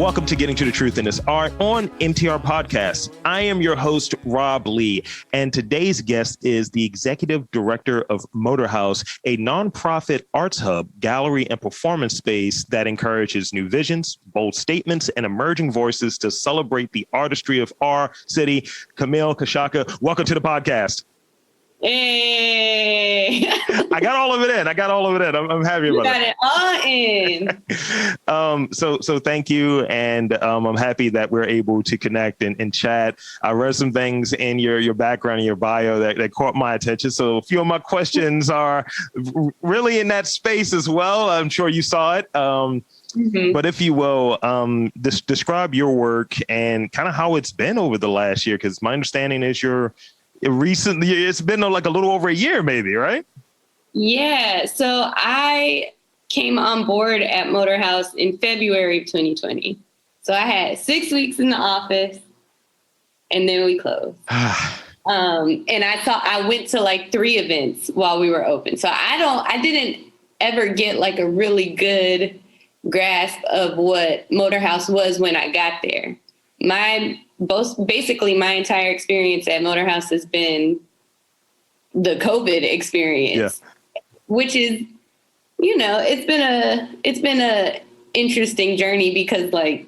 Welcome to Getting to the Truth in This Art on MTR Podcast. I am your host, Rob Lee, and today's guest is the Executive Director of Motorhouse, a nonprofit arts hub, gallery, and performance space that encourages new visions, bold statements, and emerging voices to celebrate the artistry of our city. Camille Kashaka, welcome to the podcast. Hey, I got all of it in. I'm happy about it. You got it all in. So thank you. And I'm happy that we're able to connect and chat. I read some things in your background and your bio that caught my attention. So a few of my questions are really in that space as well. I'm sure you saw it. But if you will, describe your work and kind of how it's been over the last year, because my understanding is it's been like a little over a year, maybe, right? Yeah. So I came on board at Motorhouse in February of 2020. So I had 6 weeks in the office and then we closed. And I went to like 3 events while we were open. So I didn't ever get like a really good grasp of what Motorhouse was when I got there. Basically my entire experience at Motorhouse has been the COVID experience, which is, it's been a interesting journey because, like,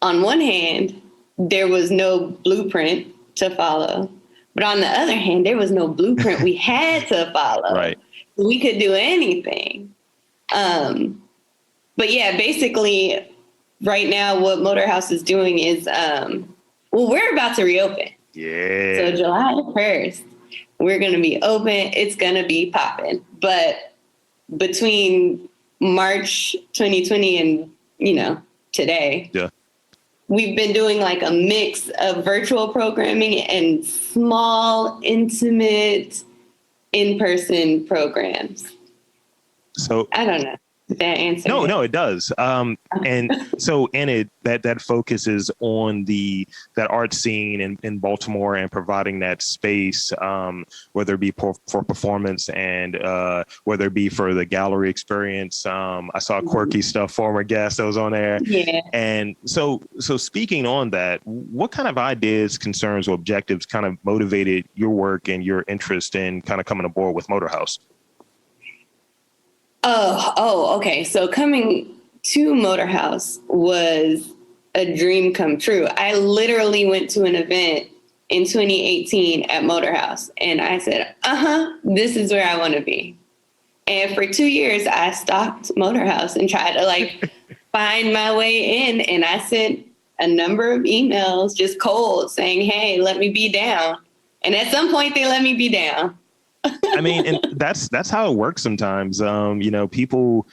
on one hand, there was no blueprint to follow, but on the other hand, there was no blueprint we had to follow. Right. We could do anything. But yeah, basically, right now, what Motorhouse is doing is, we're about to reopen. Yeah. So July 1st, we're going to be open. It's going to be popping. But between March 2020 and, today, we've been doing like a mix of virtual programming and small, intimate, in-person programs. So I don't know. That answer. No, it does. And so in it, that focuses on that art scene in Baltimore and providing that space, whether it be for performance and whether it be for the gallery experience. I saw quirky stuff, former guest that was on there. Yeah. And so speaking on that, what kind of ideas, concerns, or objectives kind of motivated your work and your interest in kind of coming aboard with Motorhouse? Okay. So coming to Motorhouse was a dream come true. I literally went to an event in 2018 at Motorhouse and I said, this is where I want to be. And for 2 years, I stalked Motorhouse and tried to find my way in. And I sent a number of emails just cold saying, hey, let me be down. And at some point they let me be down. I mean, and that's how it works sometimes. People,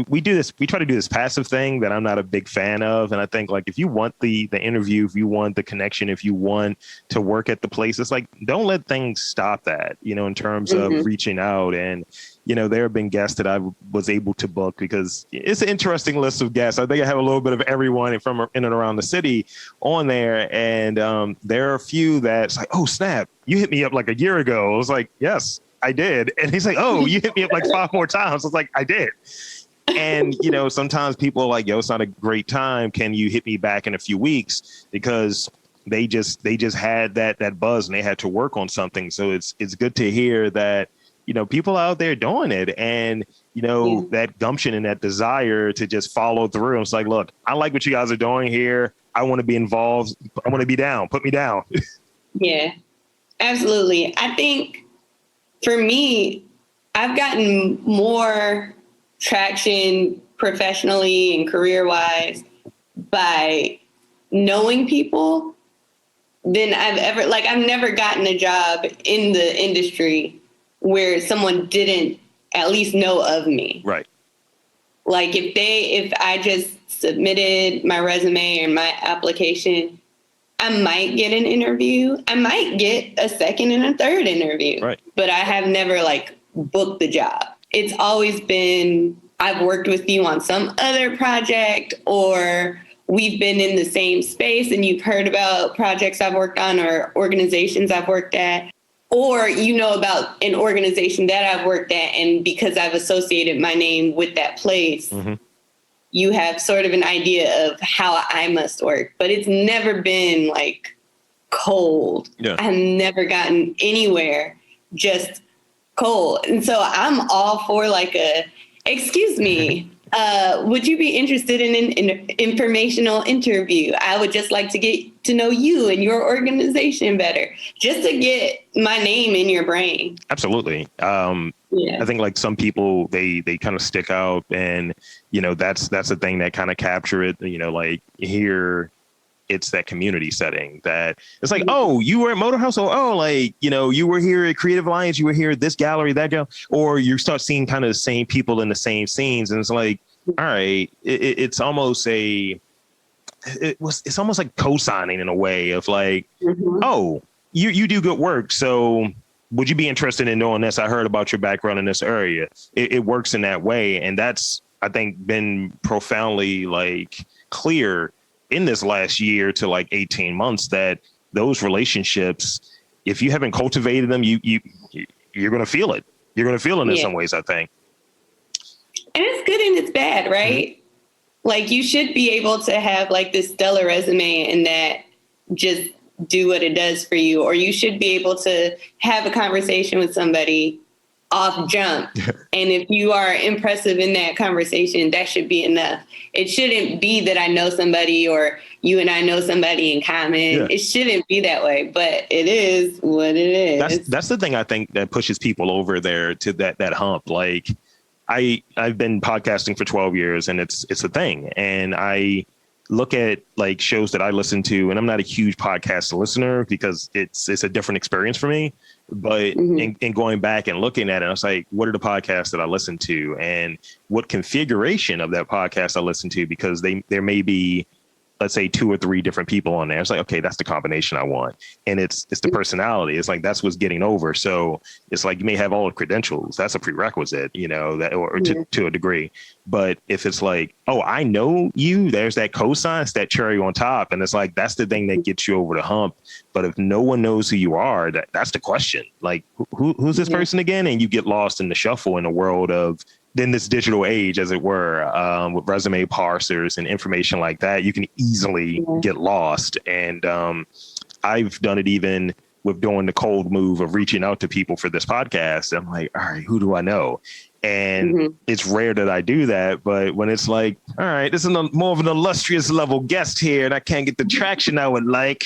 we try to do this passive thing that I'm not a big fan of. And I think if you want the interview, if you want the connection, if you want to work at the place, it's don't let things stop that, in terms of reaching out. And, there have been guests that I was able to book because it's an interesting list of guests. I think I have a little bit of everyone from in and around the city on there. And there are a few that's like, oh, snap, you hit me up like a year ago. I was like, yes, I did. And he's like, oh, you hit me up like 5 more times. I was like, I did. And, sometimes people are like, yo, it's not a great time. Can you hit me back in a few weeks? Because they just had that buzz and they had to work on something. So it's good to hear that, people out there doing it and, that gumption and that desire to just follow through. It's like, look, I like what you guys are doing here. I want to be involved. I want to be down. Put me down. Yeah, absolutely. I think for me, I've gotten more traction professionally and career-wise by knowing people than I've never gotten a job in the industry where someone didn't at least know of me. Right. If I just submitted my resume or my application, I might get an interview. I might get a second and a third interview. Right. But I have never booked the job. It's always been, I've worked with you on some other project, or we've been in the same space and you've heard about projects I've worked on or organizations I've worked at. Or about an organization that I've worked at, and because I've associated my name with that place, you have sort of an idea of how I must work, but it's never been like cold. Yeah. I've never gotten anywhere just cold. And so I'm all for like excuse me, would you be interested in an informational interview? I would just like to get to know you and your organization better, just to get my name in your brain. Absolutely. I think like some people, they kind of stick out, and, you know, that's the thing that kind of capture it, you know, like here it's that community setting that it's like, oh, you were at Motor House, or oh, like, you know, you were here at Creative Alliance, you were here at this gallery, that gallery, or you start seeing kind of the same people in the same scenes, and it's like, all right, it's almost it's almost like co-signing in a way of like, oh, you do good work, so would you be interested in knowing this? I heard about your background in this area. It works in that way, and that's, I think, been profoundly like clear in this last year to like 18 months that those relationships, if you haven't cultivated them, you're going to feel it. You're going to feel it in some ways, I think. And it's good and it's bad, right? Like you should be able to have like this stellar resume and that just do what it does for you. Or you should be able to have a conversation with somebody off jump. And if you are impressive in that conversation, that should be enough. It shouldn't be that I know somebody or you and I know somebody in common. Yeah. It shouldn't be that way, but it is what it is. That's the thing I think that pushes people over there to that hump. Like I've been podcasting for 12 years and it's a thing. And I look at like shows that I listen to, and I'm not a huge podcast listener because it's a different experience for me. But in going back and looking at it, I was like, what are the podcasts that I listen to, and what configuration of that podcast I listen to? Because there may be, let's say, 2 or 3 different people on there. It's like, okay, that's the combination I want. And it's the personality. It's like, that's what's getting over. So it's like, you may have all the credentials. That's a prerequisite, you know, that or to a degree. But if it's like, oh, I know you, there's that cosign, it's that cherry on top. And it's like, that's the thing that gets you over the hump. But if no one knows who you are, that's the question. Like, who's this person again? And you get lost in the shuffle in the world of, in this digital age, as it were, with resume parsers and information like that, you can easily get lost. And I've done it even with doing the cold move of reaching out to people for this podcast. I'm like, all right, who do I know? And it's rare that I do that. But when it's like, all right, this is more of an illustrious level guest here, and I can't get the traction I would like,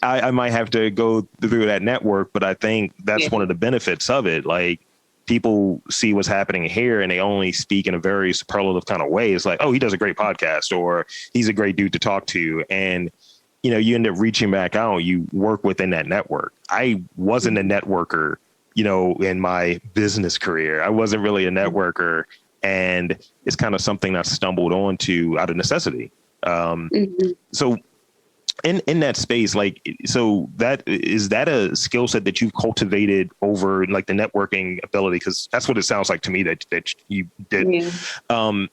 I might have to go through that network. But I think that's one of the benefits of it. Like, people see what's happening here and they only speak in a very superlative kind of way. It's like, oh, he does a great podcast, or he's a great dude to talk to. And, you know, you end up reaching back out, you work within that network. I wasn't a networker, you know, in my business career. I wasn't really a networker, and it's kind of something I stumbled onto out of necessity. So in that space, like, so is that a skill set that you've cultivated over like the networking ability? Because that's what it sounds like to me that you did.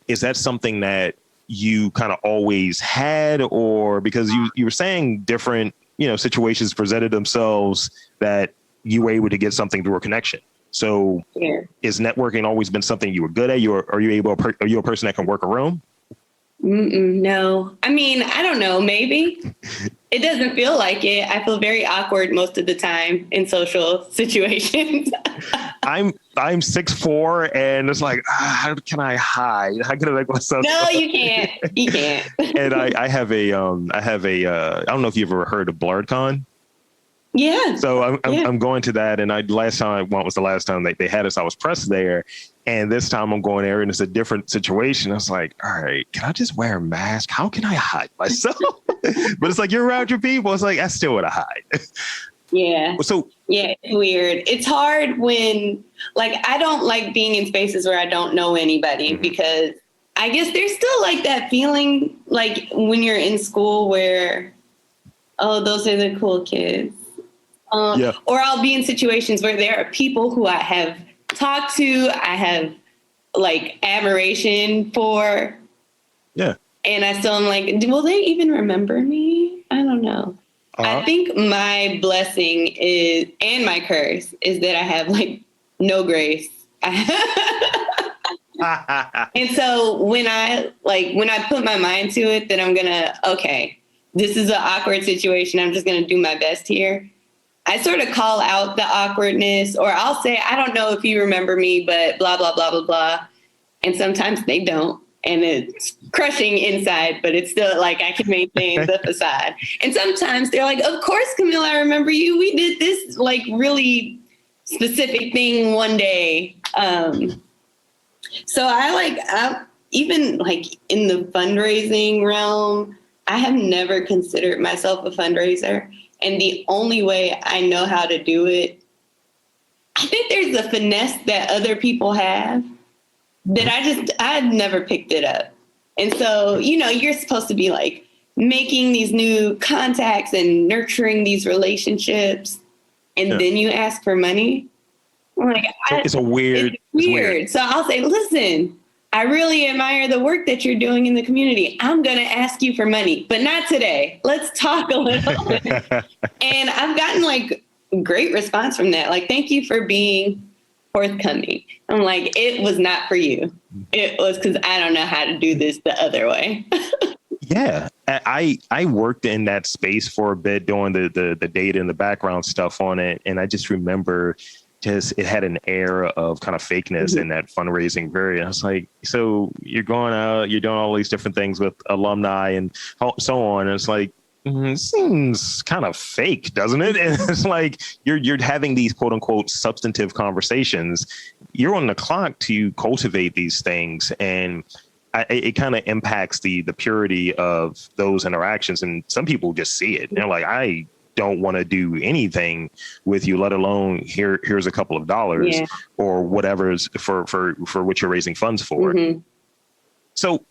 Is that something that you kind of always had, or because you were saying different, you know, situations presented themselves that you were able to get something through a connection? So is networking always been something you were good at? Are you a person that can work a room? No. I mean, I don't know. Maybe. It doesn't feel like it. I feel very awkward most of the time in social situations. I'm 6'4", and it's like, how can I hide? How can I make myself? No, you can't. You can't. And I have a I don't know if you've ever heard of BlurredCon. Yeah. So I'm going to that, and last time I went was the last time they had us. I was pressed there, and this time I'm going there, and it's a different situation. I was like, all right, can I just wear a mask? How can I hide myself? But it's like, you're around your people. It's like, I still want to hide. Yeah. So yeah, it's weird. It's hard when, like, I don't like being in spaces where I don't know anybody, because I guess there's still like that feeling like when you're in school where, oh, those are the cool kids. Or I'll be in situations where there are people who I have talked to, I have like admiration for. Yeah. And I still am like, will they even remember me? I don't know. I think my blessing is, and my curse, is that I have like no grace. And so when I put my mind to it that I'm gonna, okay, this is an awkward situation, I'm just gonna do my best here, I sort of call out the awkwardness, or I'll say, I don't know if you remember me, but blah, blah, blah, blah, blah. And sometimes they don't. And it's crushing inside, but it's still like I can maintain the facade. And sometimes they're like, of course, Camille, I remember you. We did this like really specific thing one day. So I even like in the fundraising realm, I have never considered myself a fundraiser. And the only way I know how to do it, I think there's a finesse that other people have that I've never picked it up. And so, you're supposed to be like making these new contacts and nurturing these relationships. And then you ask for money. Like, it's weird. So I'll say, listen, I really admire the work that you're doing in the community. I'm going to ask you for money, but not today. Let's talk a little bit. And I've gotten like great response from that. Like, thank you for being forthcoming. I'm like, it was not for you. It was because I don't know how to do this the other way. Yeah, I worked in that space for a bit doing the data and the background stuff on it. And I just remember it had an air of kind of fakeness in that fundraising period. I was like, so you're going out, you're doing all these different things with alumni and so on. And it's like, it seems kind of fake, doesn't it? And it's like you're having these quote unquote substantive conversations. You're on the clock to cultivate these things, and it kind of impacts the purity of those interactions. And some people just see it. They're like, I don't want to do anything with you, let alone here's a couple of dollars or whatever's for what you're raising funds for. So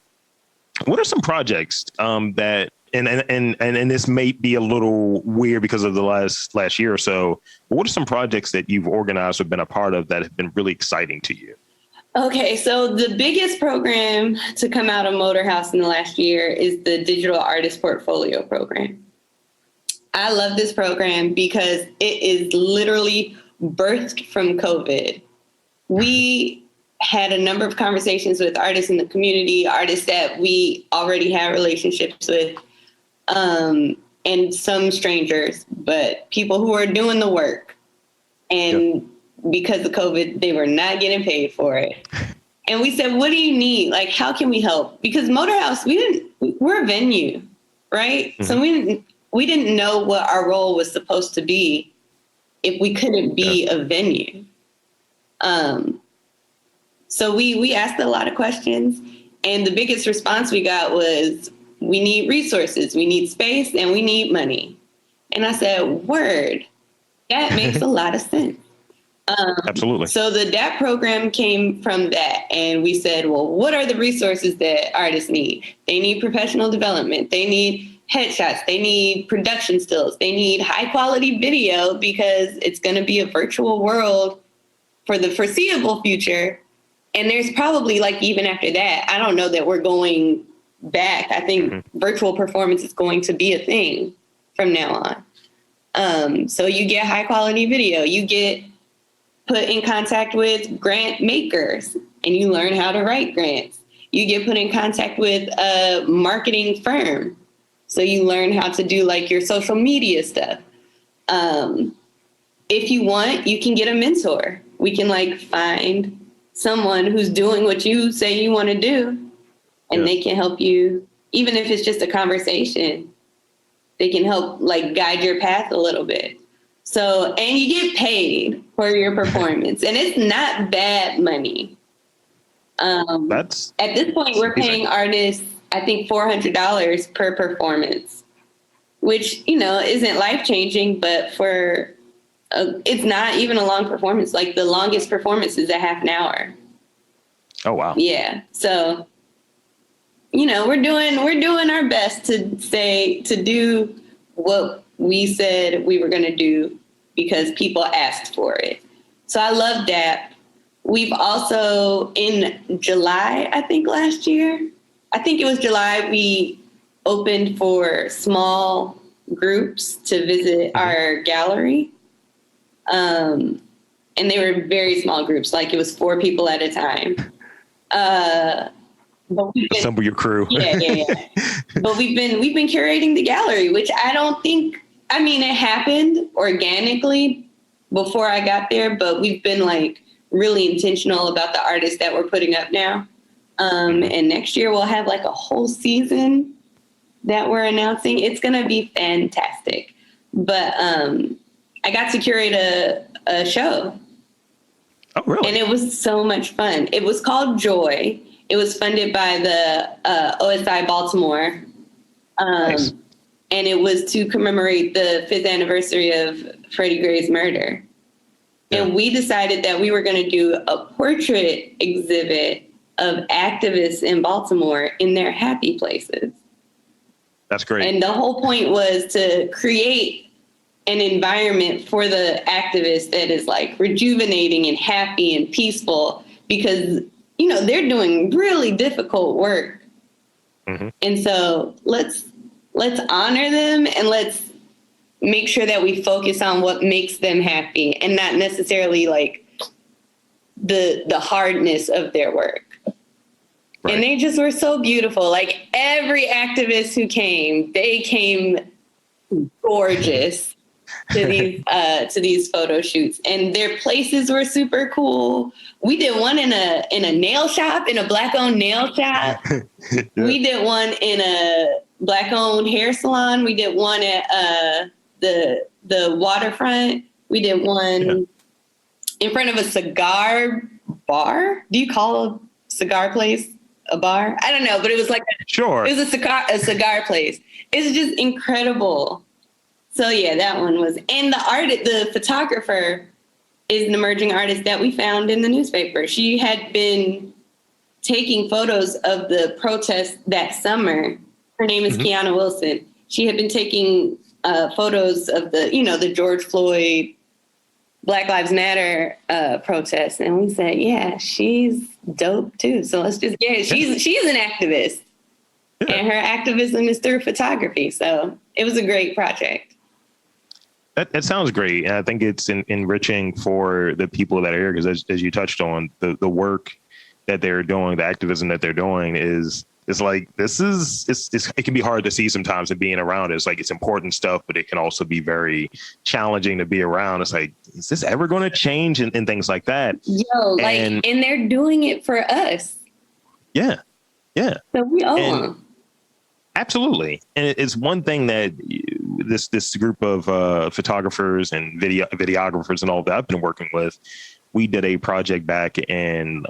what are some projects that and this may be a little weird because of the last year or so, but what are some projects that you've organized or been a part of that have been really exciting to you? Okay, so the biggest program to come out of Motor House in the last year is the Digital Artist Portfolio Program. I love this program because it is literally birthed from COVID. We had a number of conversations with artists in the community, artists that we already had relationships with, and some strangers, but people who are doing the work. And because of COVID, they were not getting paid for it. And we said, what do you need? Like, how can we help? Because Motor House, we're a venue, right? So we didn't know what our role was supposed to be if we couldn't be a venue. So we asked a lot of questions, and the biggest response we got was, we need resources, we need space, and we need money. And I said, word, that makes a lot of sense. Absolutely. So the DAP program came from that. And we said, well, what are the resources that artists need? They need professional development. They need headshots. They need production stills. They need high quality video because it's going to be a virtual world for the foreseeable future. And there's probably like, even after that, I don't know that we're going back. I think virtual performance is going to be a thing from now on. So you get high quality video, you get put in contact with grant makers and you learn how to write grants. You get put in contact with a marketing firm. So you learn how to do like your social media stuff. If you want, you can get a mentor. We can like find someone who's doing what you say you want to do, and they can help you, even if it's just a conversation. They can help like guide your path a little bit. So, and you get paid for your performance, and it's not bad money. At this point, we're paying artists, I think, $400 per performance, which, isn't life-changing, but it's not even a long performance. Like the longest performance is a half an hour. Oh, wow. Yeah. So, we're doing our best to do what we said we were going to do because people asked for it. So I love DAP. We've also, in July, I think last year, I think it was July, we opened for small groups to visit our gallery. And they were very small groups, like it was 4 people at a time. But we've been, assemble your crew. yeah. But we've been curating the gallery, which I don't think, I mean, it happened organically before I got there, but we've been like really intentional about the artists that we're putting up now. And next year we'll have like a whole season that we're announcing. It's going to be fantastic. But I got to curate a show. Oh, really? And it was so much fun. It was called Joy. It was funded by the OSI Baltimore. Nice. And it was to commemorate the 5th anniversary of Freddie Gray's murder. Yeah. And we decided that we were going to do a portrait exhibit of activists in Baltimore in their happy places. That's great. And the whole point was to create an environment for the activists that is like rejuvenating and happy and peaceful, because, you know, they're doing really difficult work. Mm-hmm. And so let's honor them, and let's make sure that we focus on what makes them happy and not necessarily like the hardness of their work. Right. And they just were so beautiful. Like every activist who came, they came gorgeous to these photo shoots, and their places were super cool. We did one in a nail shop, in a Black-owned nail shop. Yeah. We did one in a Black-owned hair salon. We did one at the waterfront. We did one in front of a cigar bar. Do you call a cigar place a bar? I don't know, but it was like sure. It was a cigar place. It's just incredible. So yeah, that one was, and the photographer is an emerging artist that we found in the newspaper. She had been taking photos of the protests that summer. Her name is Kiana Wilson. She had been taking photos of the George Floyd, Black Lives Matter protests. And we said, yeah, she's dope too. So let's just get her. She's an activist. Yeah. And her activism is through photography. So it was a great project. That sounds great. And I think it's enriching for the people that are here, because as you touched on, the work that they're doing, the activism that they're doing is like, it can be hard to see sometimes, and being around it. It's like, it's important stuff, but it can also be very challenging to be around. It's like, is this ever going to change, and things like that? And they're doing it for us. Yeah. Yeah. So we owe them. Absolutely. And it's one thing that this group of photographers and videographers and all that I've been working with, we did a project back in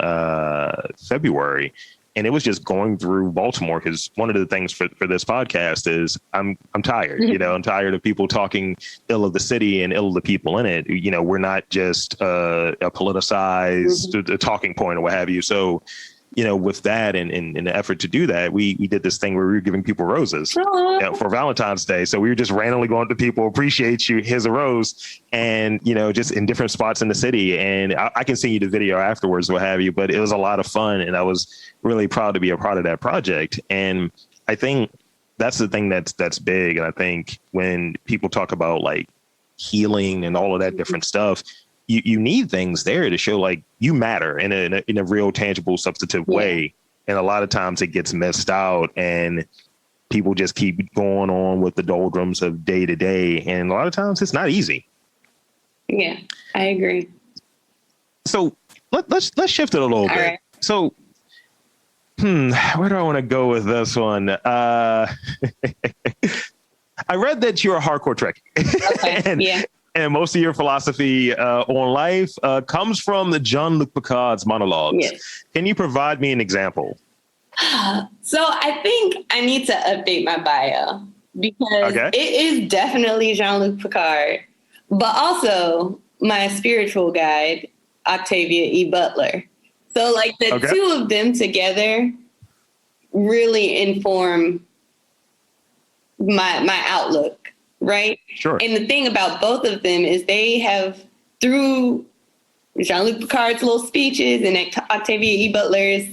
February, and it was just going through Baltimore, because one of the things for this podcast is I'm tired. You know, I'm tired of people talking ill of the city and ill of the people in it. You know, we're not just a politicized talking point or what have you. So, you know, with that and in the effort to do that, we did this thing where we were giving people roses for Valentine's Day. So we were just randomly going to people, appreciate you, here's a rose, and, you know, just in different spots in the city. And I can send you the video afterwards, what have you, but it was a lot of fun. And I was really proud to be a part of that project. And I think that's the thing that's big. And I think when people talk about like healing and all of that different stuff, you need things there to show like you matter in a real, tangible, substantive way. And a lot of times it gets missed out, and people just keep going on with the doldrums of day to day. And a lot of times it's not easy. Yeah, I agree. So let's shift it a little bit. Right. So, where do I want to go with this one? I read that you're a hardcore Trekkie. Okay. And most of your philosophy on life comes from the Jean-Luc Picard's monologues. Yes. Can you provide me an example? So I think I need to update my bio, because it is definitely Jean-Luc Picard, but also my spiritual guide, Octavia E. Butler. So like the two of them together really inform my outlook. Right. Sure. And the thing about both of them is they have, through Jean-Luc Picard's little speeches and Octavia E. Butler's,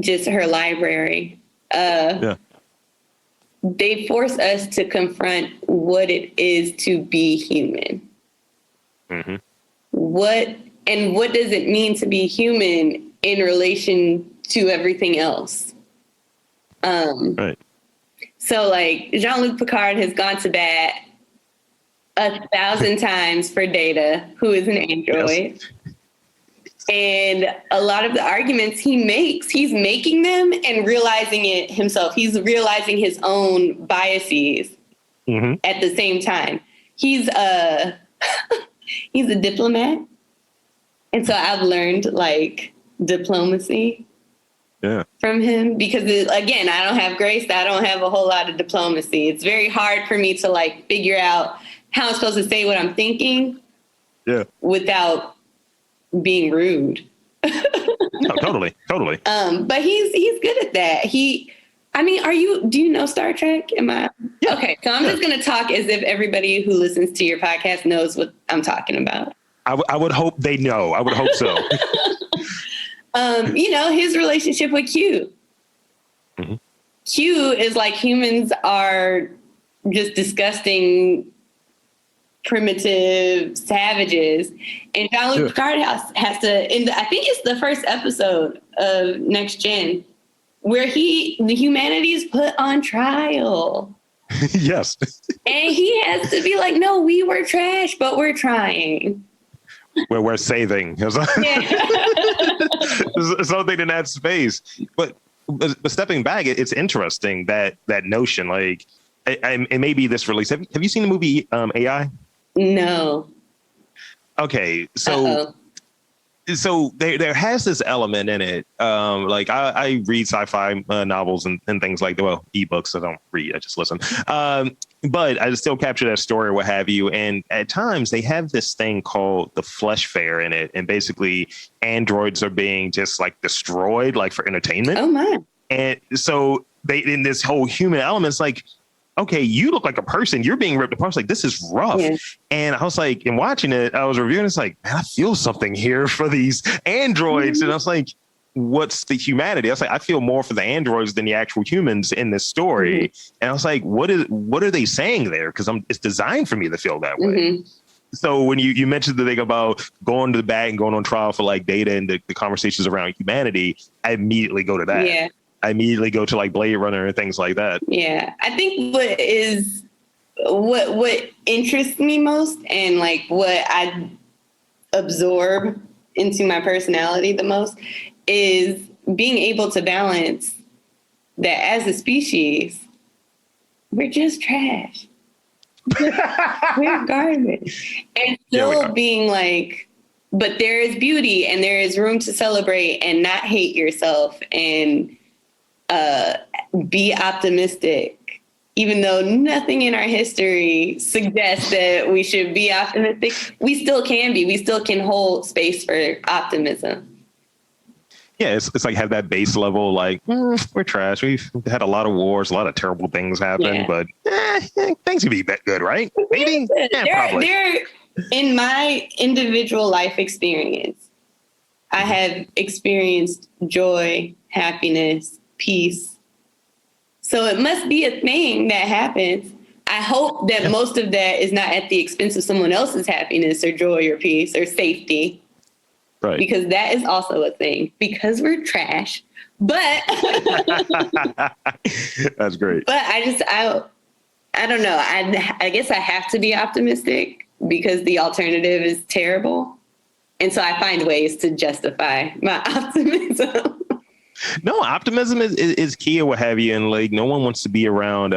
just her library, they force us to confront what it is to be human. Mm-hmm. What does it mean to be human in relation to everything else. Right. So like Jean-Luc Picard has gone to bat 1,000 times for Data, who is an android. Yes. And a lot of the arguments he makes, he's making them and realizing it himself. He's realizing his own biases at the same time. He's a diplomat. And so I've learned like diplomacy from him because again, I don't have grace. I don't have a whole lot of diplomacy. It's very hard for me to like figure out how I'm supposed to say what I'm thinking without being rude. No, totally. But he's good at that. Do you know Star Trek? Okay. So I'm just going to talk as if everybody who listens to your podcast knows what I'm talking about. I would hope they know. I would hope so. His relationship with Q. Mm-hmm. Q is like humans are just disgusting, primitive savages, and Jean-Luc Picard has to. I think it's the first episode of Next Gen where the humanity is put on trial. Yes, and he has to be like, "No, we were trash, but we're trying." Where we're saving. Something in that space, but stepping back, it's interesting that notion. Like, it may be this release. Have you seen the movie AI? No. Okay, so there has this element in it. Like I read sci-fi novels and things like that. Well, ebooks. I don't read. I just listen. But I still capture that story or what have you. And at times they have this thing called the flesh fair in it, and basically androids are being just like destroyed, like for entertainment. Oh my! And so they in this whole human element, it's like, okay, you look like a person. You're being ripped apart. It's like, this is rough. Yeah. And I was like, in watching it, I was reviewing. It's like, man, I feel something here for these androids. And I was like, what's the humanity? I was like, I feel more for the androids than the actual humans in this story. And I was like, what are they saying there? Because it's designed for me to feel that way. So when you mentioned the thing about going to the bat and going on trial for like Data and the conversations around humanity, I immediately go to that. Yeah. I immediately go to like Blade Runner and things like that. Yeah. I think what interests me most and like what I absorb into my personality the most is being able to balance that as a species, we're just trash. We're garbage. And still being like, but there is beauty and there is room to celebrate and not hate yourself and be optimistic, even though nothing in our history suggests that we should be optimistic. We still can be. We still can hold space for optimism. Yeah, it's like have that base level, like, we're trash. We've had a lot of wars, a lot of terrible things happen, but things can be that good, right? Maybe? Yeah, probably. In my individual life experience, I have experienced joy, happiness, peace. So it must be a thing that happens. I hope that most of that is not at the expense of someone else's happiness or joy or peace or safety. Right. Because that is also a thing, because we're trash. But that's great. But I don't know. I guess I have to be optimistic because the alternative is terrible. And so I find ways to justify my optimism. No, optimism is key or what have you. And like, no one wants to be around.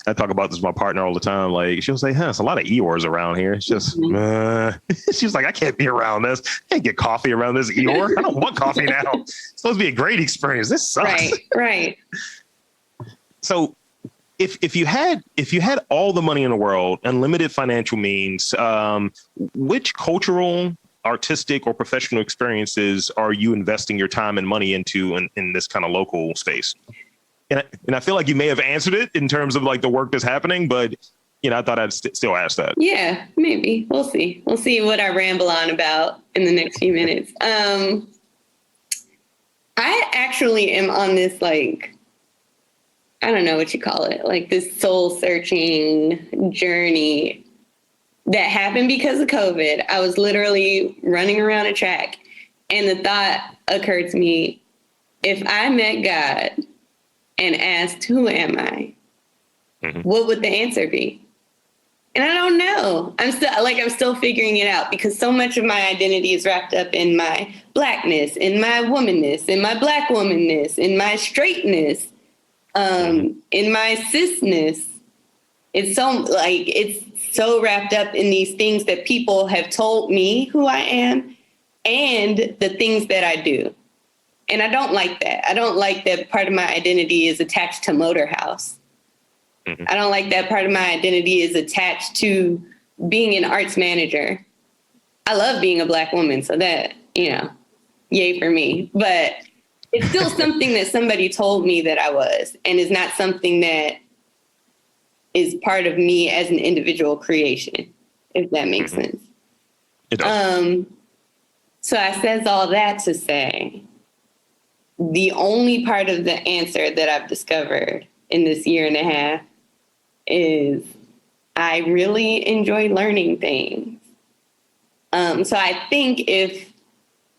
I talk about this with my partner all the time. Like, she'll say, it's a lot of Eeyores around here. It's just, she's like, I can't be around this. I can't get coffee around this Eeyore. I don't want coffee now. It's supposed to be a great experience. This sucks. Right. So if you had all the money in the world, unlimited financial means, which cultural, artistic or professional experiences are you investing your time and money into in this kind of local space? And I feel like you may have answered it in terms of like the work that's happening, but I thought I'd still ask that. Yeah, maybe. We'll see. We'll see what I ramble on about in the next few minutes. I actually am on this, like, I don't know what you call it, like this soul searching journey that happened because of COVID. I was literally running around a track And the thought occurred to me, if I met God and asked, who am I? What would the answer be? And I don't know. I'm still figuring it out, because so much of my identity is wrapped up in my Blackness, in my womanness, in my Black womanness, in my straightness, in my cisness. It's so wrapped up in these things that people have told me who I am and the things that I do. And I don't like that. I don't like that part of my identity is attached to Motorhouse. I don't like that part of my identity is attached to being an arts manager. I love being a Black woman, so that, yay for me. But it's still something that somebody told me that I was, and is not something that is part of me as an individual creation, if that makes sense. It does. So I says all that to say, the only part of the answer that I've discovered in this year and a half is I really enjoy learning things. So I think if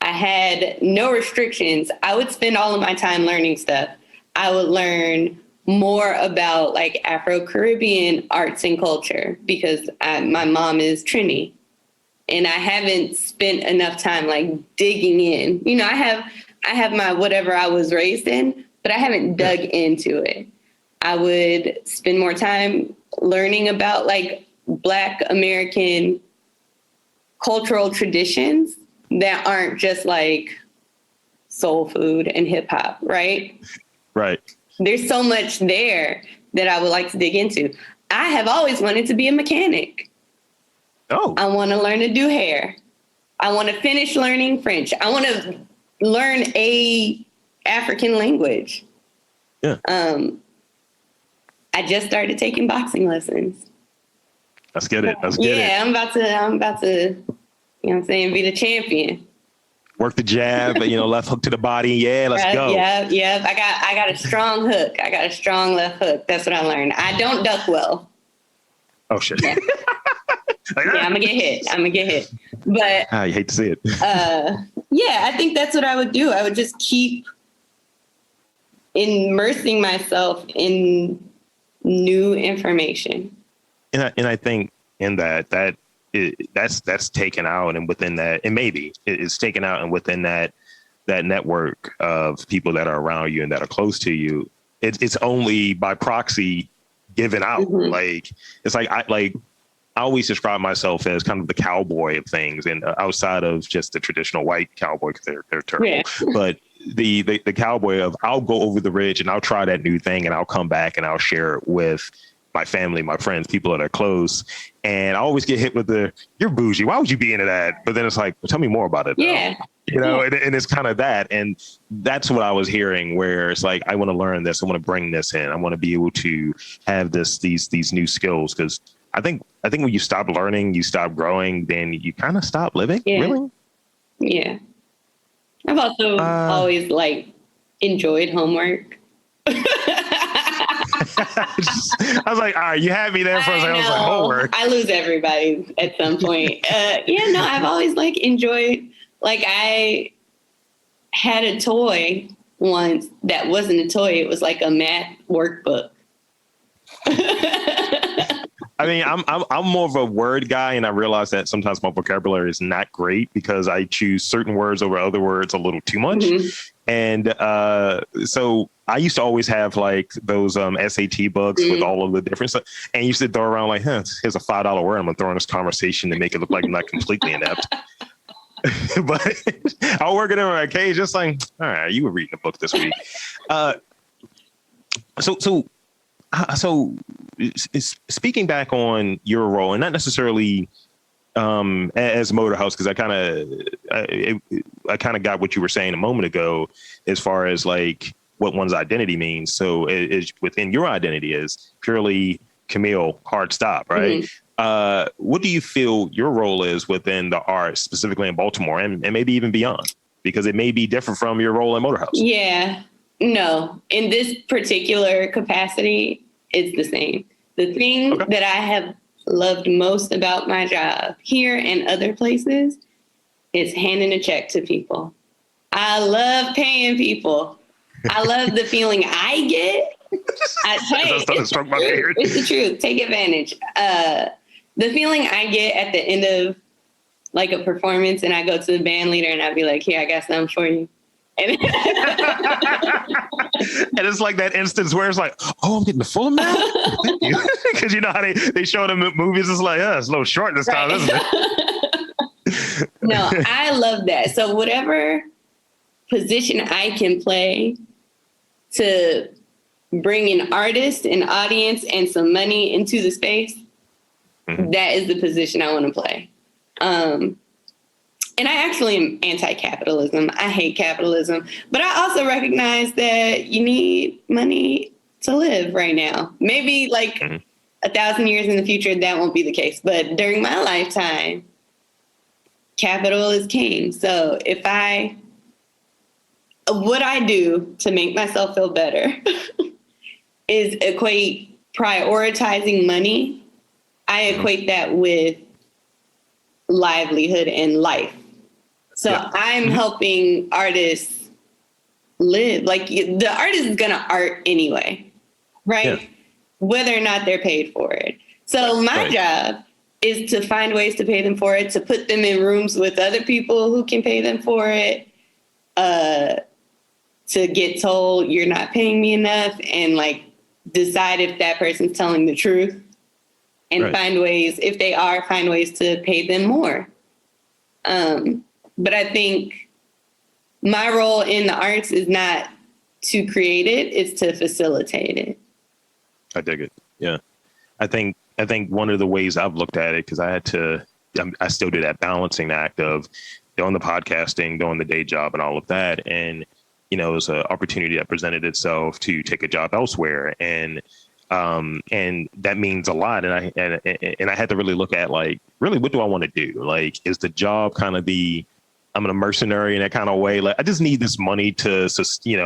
I had no restrictions, I would spend all of my time learning stuff. I would learn more about like Afro-Caribbean arts and culture, because my mom is Trini, and I haven't spent enough time like digging in. I have my whatever I was raised in, but I haven't dug into it. I would spend more time learning about like Black American cultural traditions that aren't just like soul food and hip hop, right? Right. There's so much there that I would like to dig into. I have always wanted to be a mechanic. Oh. I want to learn to do hair. I want to finish learning French. I want to learn a African language. Yeah. I just started taking boxing lessons. Let's get it. Yeah, I'm about to, be the champion. Work the jab, left hook to the body. Yeah, let's go. Yeah. I got a strong hook. I got a strong left hook. That's what I learned. I don't duck well. Oh shit. Yeah. I'm gonna get hit. But you hate to see it. I think that's what I would do. I would just keep immersing myself in new information. And I think in that's taken out, and within that, and maybe it's taken out, and within that network of people that are around you and that are close to you, it's only by proxy given out. Like it's like I always describe myself as kind of the cowboy of things, and outside of just the traditional white cowboy, because they're terrible, yeah. But the cowboy of I'll go over the ridge and I'll try that new thing and I'll come back and I'll share it with my family, my friends, people that are close. And I always get hit with you're bougie. Why would you be into that? But then it's like, well, tell me more about it. Yeah. And it's kind of that. And that's what I was hearing, where it's like, I want to learn this. I want to bring this in. I want to be able to have these new skills. Cause I think when you stop learning, you stop growing, then you kind of stop living. Yeah. Really? Yeah. I've also always enjoyed homework. I was like, all right, you had me there for a second. I was like, homework. I lose everybody at some point. I've always enjoyed, I had a toy once that wasn't a toy. It was like a math workbook. I mean, I'm more of a word guy, and I realize that sometimes my vocabulary is not great because I choose certain words over other words a little too much. Mm-hmm. And so I used to always have those SAT books with all of the different stuff, and used to throw around here's a $5 word. I'm gonna throw in this conversation to make it look like I'm not completely inept. But I'll work it in my cage, just all right, you were reading a book this week. So speaking back on your role, and not necessarily as Motorhouse, because I kind of got what you were saying a moment ago, as far as what one's identity means. So it within your identity is purely Camille, hard stop, right? Mm-hmm. What do you feel your role is within the arts, specifically in Baltimore, and maybe even beyond? Because it may be different from your role in Motorhouse. Yeah. No, in this particular capacity, it's the same. The thing that I have loved most about my job here and other places is handing a check to people. I love paying people. I love the feeling I get. It's the truth. Take advantage. The feeling I get at the end of like a performance, and I go to the band leader and I'd be like, "Here, I got something for you." And it's like that instance where it's like, "Oh, I'm getting the full amount." Thank you, because you know how they show them in movies. It's like, it's a little short this time, isn't it? No, I love that. So whatever position I can play to bring an artist, an audience, and some money into the space, that is the position I want to play. And I actually am anti-capitalism. I hate capitalism, but I also recognize that you need money to live right now. Maybe like 1,000 years in the future, that won't be the case. But during my lifetime, capital is king. So what I do to make myself feel better is equate prioritizing money. I equate that with livelihood and life. So I'm helping artists live. Like the artist is going to art anyway, right? Yeah. Whether or not they're paid for it. So my job is to find ways to pay them for it, to put them in rooms with other people who can pay them for it, to get told you're not paying me enough, and like decide if that person's telling the truth, and find ways, if they are, find ways to pay them more. But I think my role in the arts is not to create it, it's to facilitate it. I dig it. Yeah. I think one of the ways I've looked at it, because I still do that balancing act of doing the podcasting, doing the day job and all of that. And, it was an opportunity that presented itself to take a job elsewhere. And that means a lot. And I had to really look at like, really, what do I want to do? Like, is the job kind of I'm a mercenary in that kind of way. Like, I just need this money to,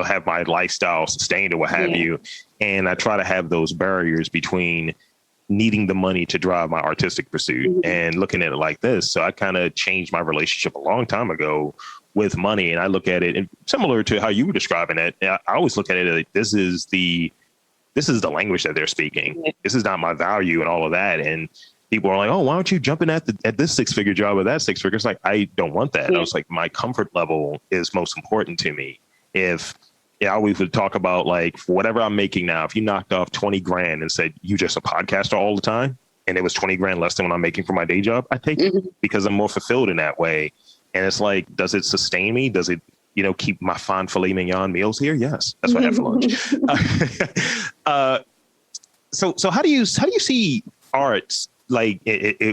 have my lifestyle sustained or what have you. And I try to have those barriers between needing the money to drive my artistic pursuit and looking at it like this. So I kind of changed my relationship a long time ago with money. And I look at it, and similar to how you were describing it, I always look at it like this is the language that they're speaking. This is not my value and all of that. And people are like, "Oh, why don't you jump in at this 6-figure job or that 6-figure?" It's like, I don't want that. I was like, my comfort level is most important to me. I always would talk about like, whatever I'm making now, if you knocked off 20 grand and said, you just a podcaster all the time, and it was 20 grand less than what I'm making for my day job, I take it because I'm more fulfilled in that way. And it's like, does it sustain me? Does it, keep my fine filet mignon meals here? Yes. That's what I have for lunch. So how do you see arts, like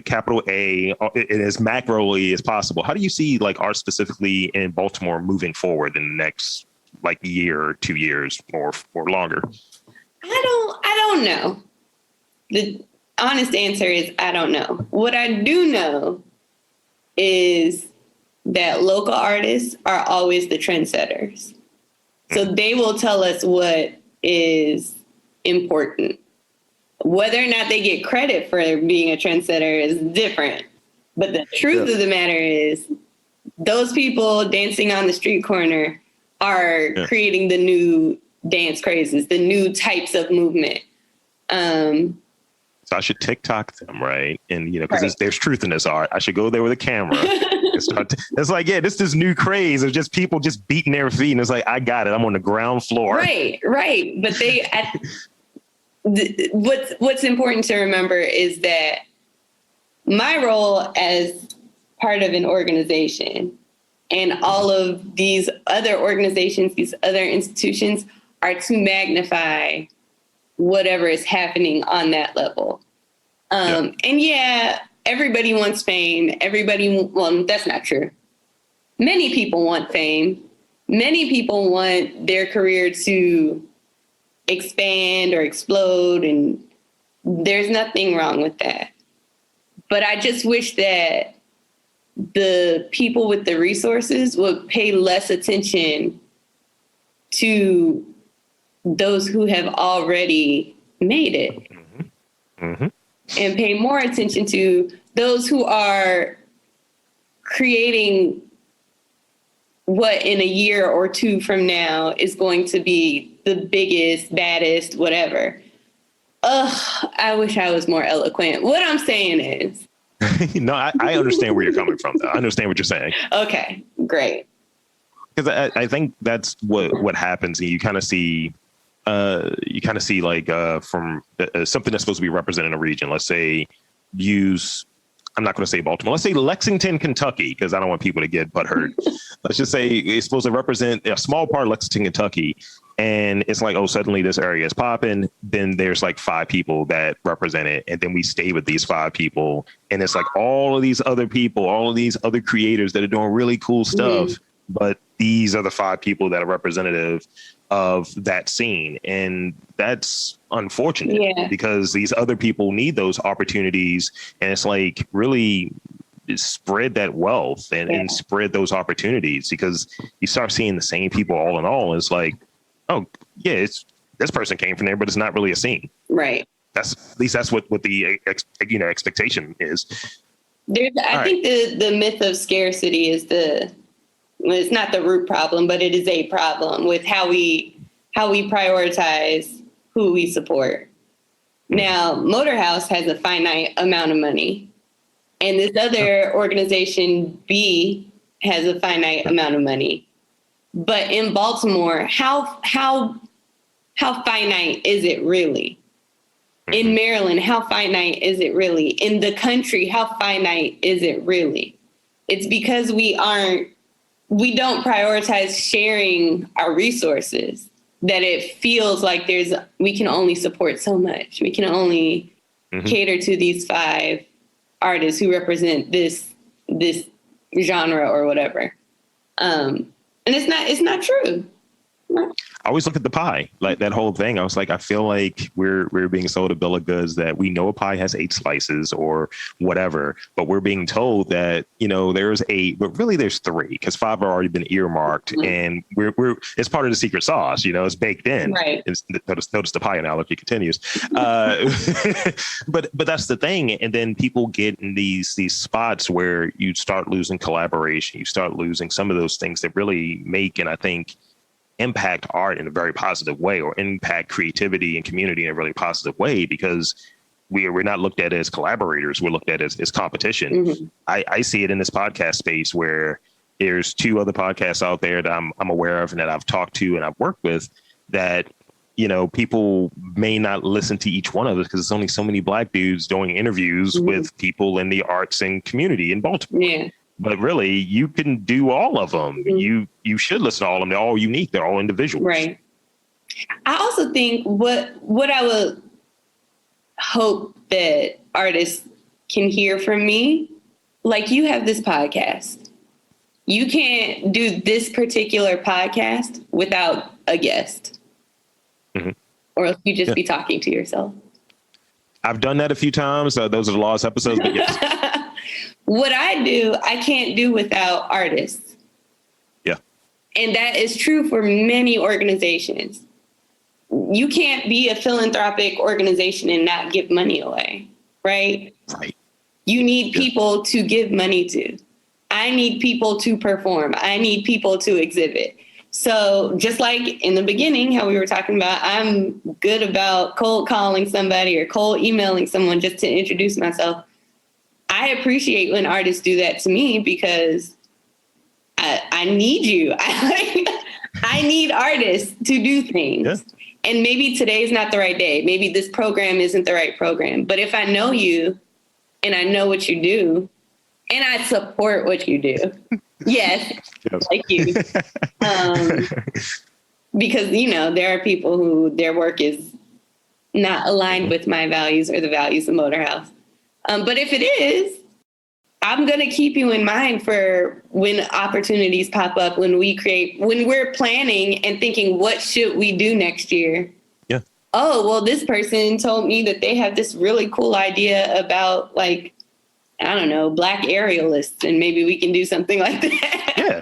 capital A, as macroly as possible? How do you see like art specifically in Baltimore moving forward in the next like year or 2 years or longer? I don't know. The honest answer is I don't know. What I do know is that local artists are always the trendsetters. So they will tell us what is important. Whether or not they get credit for being a trendsetter is different. But the truth of the matter is those people dancing on the street corner are creating the new dance crazes, the new types of movement. So I should TikTok them, right? And, because there's truth in this art. I should go there with a camera. It's like, this new craze of just people just beating their feet. And it's like, I got it. I'm on the ground floor. Right. But what's important to remember is that my role as part of an organization and all of these other organizations, these other institutions are to magnify whatever is happening on that level. And everybody wants fame. Well, that's not true. Many people want fame. Many people want their career to expand or explode, and there's nothing wrong with that. But I just wish that the people with the resources would pay less attention to those who have already made it and pay more attention to those who are creating what in a year or two from now is going to be the biggest, baddest, whatever. Ugh, I wish I was more eloquent. What I'm saying is. No, I understand where you're coming from, though. I understand what you're saying. Okay, great. Because I think that's what happens. And you kind of see like from something that's supposed to be representing a region. Let's say I'm not going to say Baltimore. Let's say Lexington, Kentucky, because I don't want people to get butthurt. Let's just say it's supposed to represent a small part of Lexington, Kentucky. And it's like, oh, suddenly this area is popping. Then there's like 5 people that represent it. And then we stay with these 5 people. And it's like all of these other people, all of these other creators that are doing really cool stuff. But these are the 5 people that are representative of that scene. And that's unfortunate because these other people need those opportunities. And it's like really spread that wealth and spread those opportunities, because you start seeing the same people all in all. It's like, oh, yeah, it's this person came from there, but it's not really a scene. Right. At least that's what the expectation is. I think the myth of scarcity is it's not the root problem, but it is a problem with how we prioritize who we support. Now, Motorhouse has a finite amount of money, and this other organization B has a finite amount of money. But in Baltimore, how finite is it really? In Maryland, how finite is it really? In the country, how finite is it really? It's because we don't prioritize sharing our resources that it feels like we can only support so much. We can only cater to these 5 artists who represent this genre or whatever. And it's not true. I always look at the pie, like that whole thing. I was like, I feel like we're being sold a bill of goods that we know a pie has 8 slices or whatever, but we're being told that, there's 8, but really there's 3 because 5 have already been earmarked, and we're it's part of the secret sauce. It's baked in. Right. Notice the pie analogy continues. But that's the thing. And then people get in these spots where you start losing collaboration. You start losing some of those things that really make, and I think, impact art in a very positive way, or impact creativity and community in a really positive way, because we're not looked at as collaborators. We're looked at as competition. I see it in this podcast space where there's 2 other podcasts out there that I'm aware of and that I've talked to and I've worked with that, people may not listen to each one of us because there's only so many Black dudes doing interviews with people in the arts and community in Baltimore. Yeah. But really, you can do all of them. You should listen to all of them. They're all unique. They're all individuals. Right. I also think what I would hope that artists can hear from me, like, you have this podcast. You can't do this particular podcast without a guest. Or else you just be talking to yourself. I've done that a few times. Those are the lost episodes, but yes. What I do, I can't do without artists. Yeah. And that is true for many organizations. You can't be a philanthropic organization and not give money away, right? Right. You need people to give money to. I need people to perform. I need people to exhibit. So just like in the beginning, how we were talking about, I'm good about cold calling somebody or cold emailing someone just to introduce myself. I appreciate when artists do that to me because I need you. I need artists to do things. Yeah. And maybe today's not the right day. Maybe this program isn't the right program. But if I know you and I know what you do and I support what you do, yes. Like you. Because, there are people who their work is not aligned with my values or the values of Motorhouse. But if it is, I'm going to keep you in mind for when opportunities pop up, when we're planning and thinking, what should we do next year? Yeah. Oh, well, this person told me that they have this really cool idea about, like, I don't know, Black aerialists, and maybe we can do something like that. Yeah.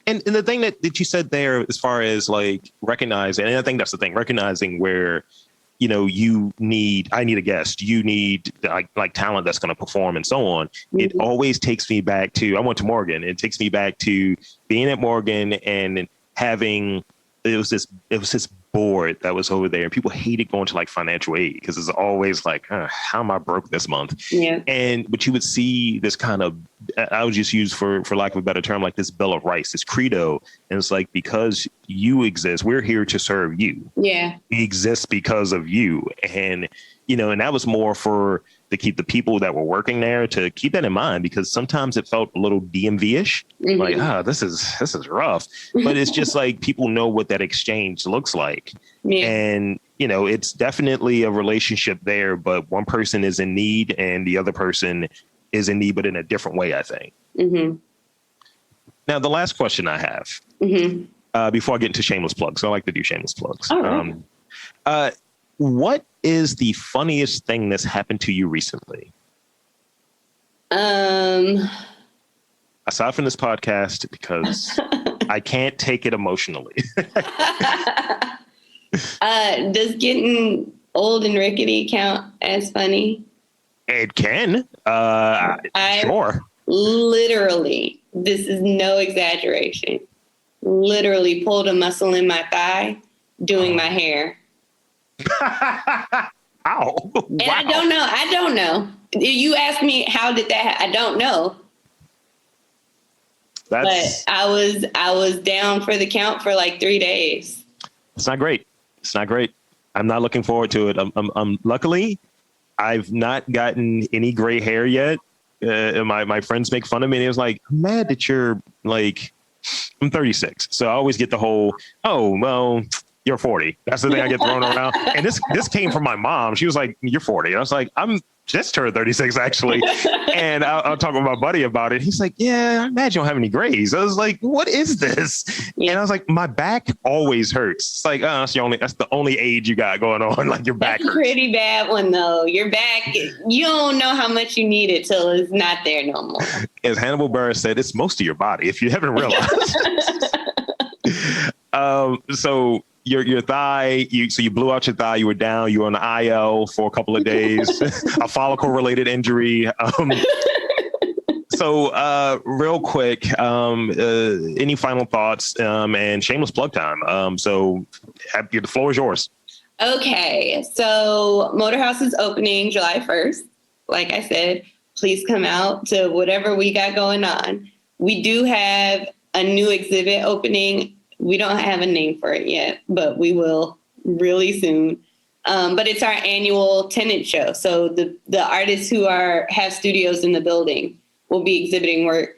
And the thing that you said there, as far as like recognizing, and I think that's the thing, recognizing where I need a guest, you need like talent that's going to perform and so on. Mm-hmm. It always takes me back to, I went to Morgan. It takes me back to being at Morgan and having, it was this board that was over there, and people hated going to like financial aid because it's always like, how am I broke this month? Yeah. But you would see this kind of, I would just use for lack of a better term, like this bill of rights, this credo. And it's like, because you exist, we're here to serve you. Yeah. We exist because of you. And, and that was more to keep the people that were working there, to keep that in mind, because sometimes it felt a little DMV-ish, mm-hmm. like, this is rough. But it's just like people know what that exchange looks like. Yeah. And, it's definitely a relationship there, but one person is in need and the other person is in need, but in a different way, I think. Mm-hmm. Now, the last question I have, mm-hmm. Before I get into shameless plugs, I like to do shameless plugs. All right. What is the funniest thing that's happened to you recently? Aside from this podcast, because I can't take it emotionally. Does getting old and rickety count as funny? It can. Sure. Literally, this is no exaggeration, literally pulled a muscle in my thigh doing my hair. Ow. And wow. I don't know. You asked me how did that I don't know. But I was down for the count for like 3 days. It's not great. I'm not looking forward to it. I'm luckily I've not gotten any gray hair yet. My friends make fun of me and it was like, I'm mad that you're like, I'm 36. So I always get the whole, oh, well, you're 40. That's the thing I get thrown around. And this came from my mom. She was like, you're 40. And I was like, I'm just turned 36 actually. And I'll talk with my buddy about it. He's like, yeah, I imagine you don't have any grays. I was like, what is this? Yeah. And I was like, my back always hurts. It's like, that's the only age you got going on. Like your back hurts. Pretty bad one though. Your back, you don't know how much you need it till it's not there no more. As Hannibal Buress said, it's most of your body if you haven't realized. So your thigh, you blew out your thigh, you were down, you were on the IL for a couple of days, a follicle related injury. So real quick, any final thoughts and shameless plug time. So the floor is yours. Okay. So Motor House is opening July 1st. Like I said, please come out to whatever we got going on. We do have a new exhibit opening. We don't have a name for it yet, but we will really soon. But it's our annual tenant show. So the artists who have studios in the building will be exhibiting work.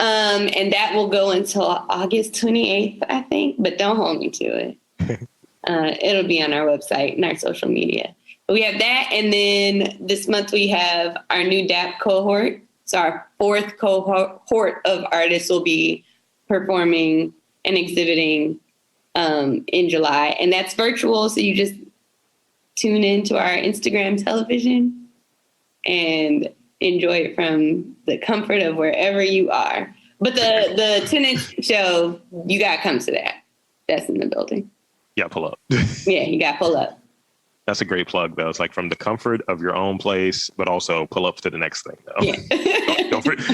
And that will go until August 28th, I think, but don't hold me to it. It'll be on our website and our social media. But we have that. And then this month we have our new DAP cohort. So our 4th cohort of artists will be performing and exhibiting in July. And that's virtual. So you just tune into our Instagram television and enjoy it from the comfort of wherever you are. But the tenant show, you got to come to that. That's in the building. Yeah, pull up. Yeah, you got to pull up. That's a great plug, though. It's like from the comfort of your own place, but also pull up to the next thing, though. Yeah.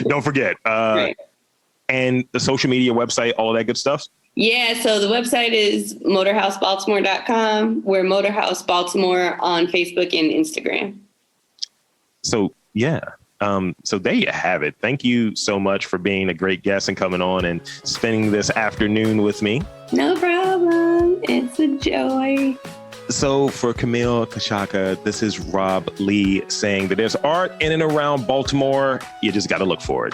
don't forget. Right. And the social media website, all of that good stuff? Yeah, so the website is motorhousebaltimore.com. We're Motorhouse Baltimore on Facebook and Instagram. So, yeah. So there you have it. Thank you so much for being a great guest and coming on and spending this afternoon with me. No problem. It's a joy. So for Camille Kashaka, this is Rob Lee saying that there's art in and around Baltimore. You just got to look for it.